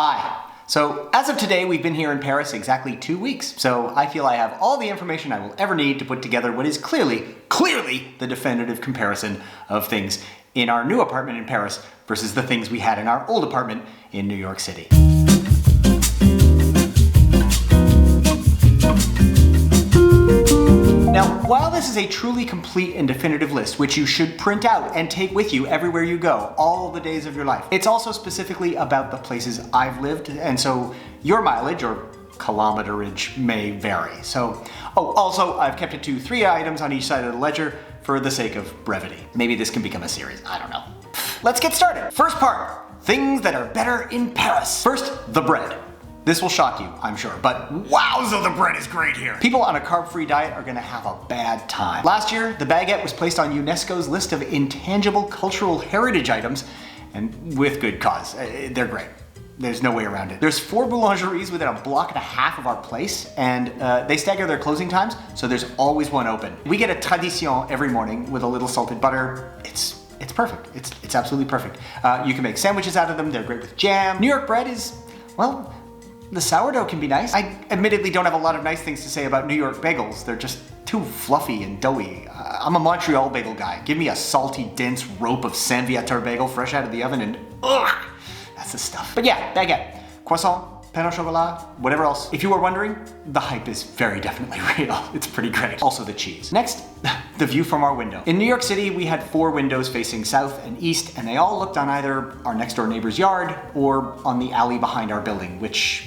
Hi. So as of today, we've been here in Paris exactly 2 weeks. So I feel I have all the information I will ever need to put together what is clearly the definitive comparison of things in our new apartment in Paris versus the things we had in our old apartment in New York City. Now, while this is a truly complete and definitive list, which you should print out and take with you everywhere you go, all the days of your life, it's also specifically about the places I've lived, and so your mileage or kilometerage may vary. So, also, I've kept it to 3 items on each side of the ledger for the sake of brevity. Maybe this can become a series, I don't know. Let's get started. First part, things that are better in Paris. First, the bread. This will shock you, I'm sure, but wowza, the bread is great here. People on a carb-free diet are gonna have a bad time. Last year, the baguette was placed on UNESCO's list of intangible cultural heritage items, and with good cause. They're great. There's no way around it. There's 4 boulangeries within a block and a half of our place, and they stagger their closing times, so there's always one open. We get a tradition every morning with a little salted butter. It's perfect. It's absolutely perfect. You can make sandwiches out of them. They're great with jam. New York bread is, well, the sourdough can be nice. I admittedly don't have a lot of nice things to say about New York bagels. They're just too fluffy and doughy. I'm a Montreal bagel guy. Give me a salty, dense rope of Saint Viateur bagel fresh out of the oven and ugh, that's the stuff. But yeah, baguette, croissant, pain au chocolat, whatever else. If you were wondering, the hype is very definitely real. It's pretty great. Also the cheese. Next, the view from our window. In New York City, we had 4 windows facing south and east, and they all looked on either our next door neighbor's yard or on the alley behind our building, which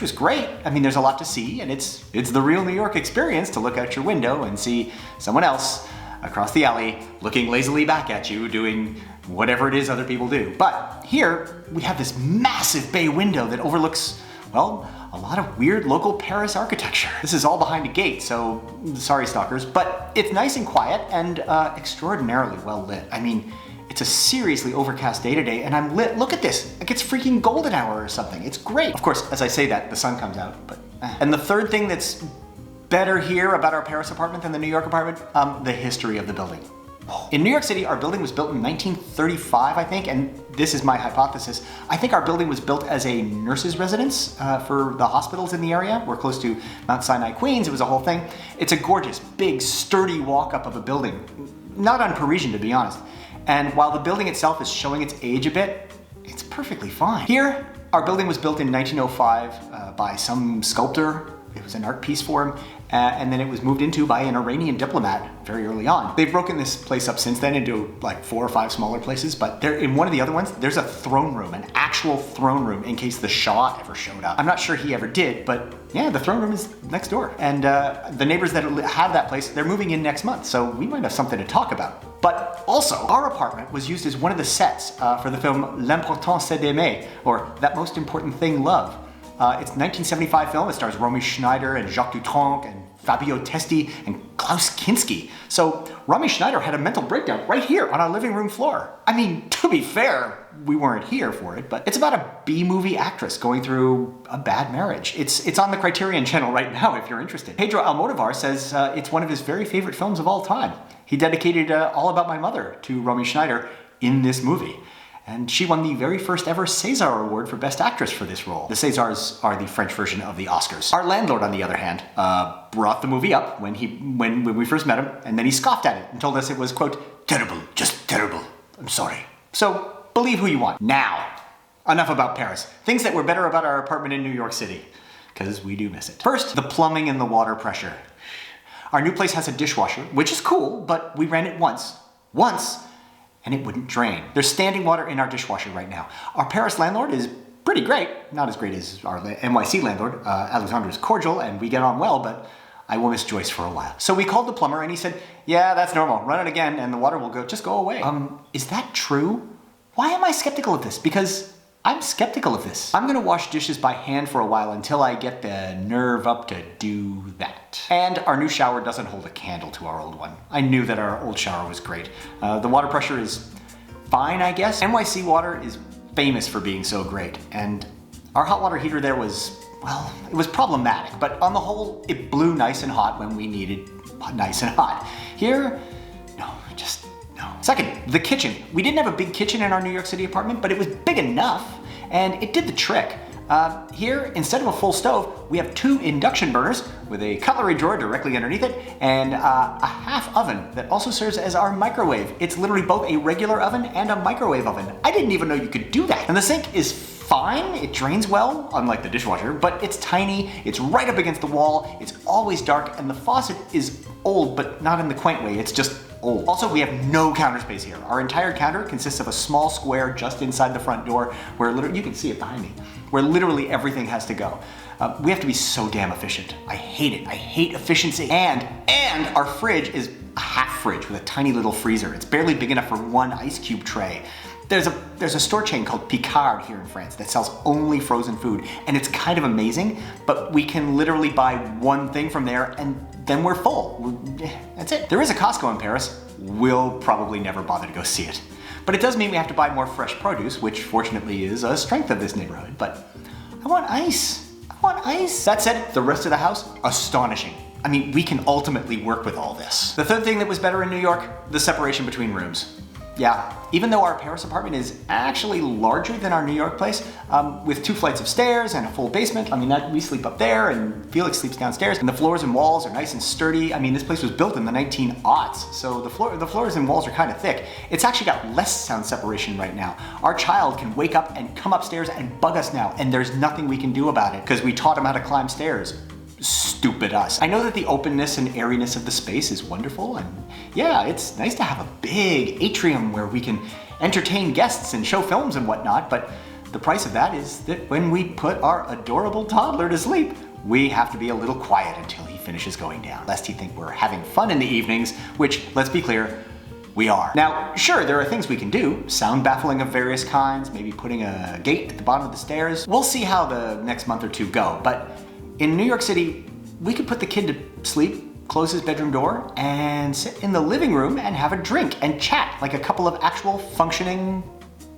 was great. I mean, there's a lot to see, and it's the real New York experience to look out your window and see someone else across the alley looking lazily back at you doing whatever it is other people do. But here, we have this massive bay window that overlooks, well, a lot of weird local Paris architecture. This is all behind a gate, so sorry stalkers, but it's nice and quiet and extraordinarily well lit. I mean, it's a seriously overcast day today, and I'm lit. Look at this, like it's freaking golden hour or something. It's great. Of course, as I say that, the sun comes out, but And the third thing that's better here about our Paris apartment than the New York apartment, the history of the building. In New York City, our building was built in 1935, I think, and this is my hypothesis. I think our building was built as a nurse's residence for the hospitals in the area. We're close to Mount Sinai, Queens. It was a whole thing. It's a gorgeous, big, sturdy walk-up of a building. Not un-Parisian, to be honest. And while the building itself is showing its age a bit, it's perfectly fine. Here, our building was built in 1905 by some sculptor. It was an art piece for him, and then it was moved into by an Iranian diplomat very early on. They've broken this place up since then into like 4 or 5 smaller places, but there, in one of the other ones, there's a throne room, an actual throne room in case the Shah ever showed up. I'm not sure he ever did, but yeah, the throne room is next door. And the neighbors that have that place, they're moving in next month, so we might have something to talk about. But also, our apartment was used as one of the sets for the film L'important c'est d'aimer, or That Most Important Thing, Love. It's a 1975 film. It stars Romy Schneider and Jacques Dutronc and Fabio Testi and Klaus Kinski. So Romy Schneider had a mental breakdown right here on our living room floor. I mean, to be fair, we weren't here for it, but it's about a B-movie actress going through a bad marriage. It's on the Criterion channel right now if you're interested. Pedro Almodovar says it's one of his very favorite films of all time. He dedicated All About My Mother to Romy Schneider in this movie. And she won the very first ever César Award for Best Actress for this role. The Césars are the French version of the Oscars. Our landlord, on the other hand, brought the movie up when we first met him, and then he scoffed at it and told us it was, quote, terrible, just terrible. I'm sorry. So, believe who you want. Now, enough about Paris. Things that were better about our apartment in New York City, because we do miss it. First, the plumbing and the water pressure. Our new place has a dishwasher, which is cool, but we ran it once, and it wouldn't drain. There's standing water in our dishwasher right now. Our Paris landlord is pretty great. Not as great as our NYC landlord. Alexandre is cordial and we get on well, but I will miss Joyce for a while. So we called the plumber and he said, yeah, that's normal. Run it again and the water will just go away. Is that true? Why am I skeptical of this? Because I'm skeptical of this. I'm gonna wash dishes by hand for a while until I get the nerve up to do that. And our new shower doesn't hold a candle to our old one. I knew that our old shower was great. The water pressure is fine, I guess. NYC Water is famous for being so great, and our hot water heater there was, well, it was problematic, but on the whole, it blew nice and hot when we needed nice and hot. Here, no, just no. Second, the kitchen. We didn't have a big kitchen in our New York City apartment, but it was big enough. and it did the trick. Here, instead of a full stove, we have 2 induction burners with a cutlery drawer directly underneath it and a half oven that also serves as our microwave. It's literally both a regular oven and a microwave oven. I didn't even know you could do that. And the sink is fine, it drains well, unlike the dishwasher, but it's tiny, it's right up against the wall, it's always dark, and the faucet is old, but not in the quaint way, it's just old. Also, we have no counter space here. Our entire counter consists of a small square just inside the front door where literally, you can see it behind me, where literally everything has to go. We have to be so damn efficient. I hate it. I hate efficiency. And our fridge is a half fridge with a tiny little freezer. It's barely big enough for 1 ice cube tray. There's a store chain called Picard here in France that sells only frozen food, and it's kind of amazing, but we can literally buy 1 thing from there and then we're full. That's it. There is a Costco in Paris. We'll probably never bother to go see it. But it does mean we have to buy more fresh produce, which fortunately is a strength of this neighborhood, but I want ice. I want ice. That said, the rest of the house, astonishing. I mean, we can ultimately work with all this. The third thing that was better in New York, the separation between rooms. Yeah, even though our Paris apartment is actually larger than our New York place, with 2 flights of stairs and a full basement, I mean, we sleep up there and Felix sleeps downstairs, and the floors and walls are nice and sturdy. I mean, this place was built in the 1900s, so the floors and walls are kind of thick. It's actually got less sound separation right now. Our child can wake up and come upstairs and bug us now, and there's nothing we can do about it because we taught him how to climb stairs. Stupid us. I know that the openness and airiness of the space is wonderful, and yeah, it's nice to have a big atrium where we can entertain guests and show films and whatnot, but the price of that is that when we put our adorable toddler to sleep, we have to be a little quiet until he finishes going down, lest he think we're having fun in the evenings, which, let's be clear, we are. Now, sure, there are things we can do, sound baffling of various kinds, maybe putting a gate at the bottom of the stairs. We'll see how the next month or 2 go, but in New York City, we could put the kid to sleep, close his bedroom door, and sit in the living room and have a drink and chat like a couple of actual functioning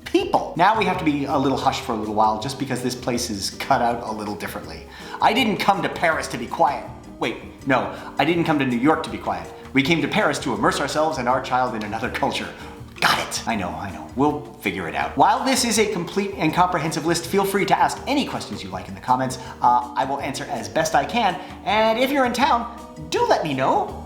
people. Now we have to be a little hushed for a little while just because this place is cut out a little differently. I didn't come to Paris to be quiet. Wait, no, I didn't come to New York to be quiet. We came to Paris to immerse ourselves and our child in another culture. Got it. I know. We'll figure it out. While this is a complete and comprehensive list, feel free to ask any questions you like in the comments. I will answer as best I can. And if you're in town, do let me know.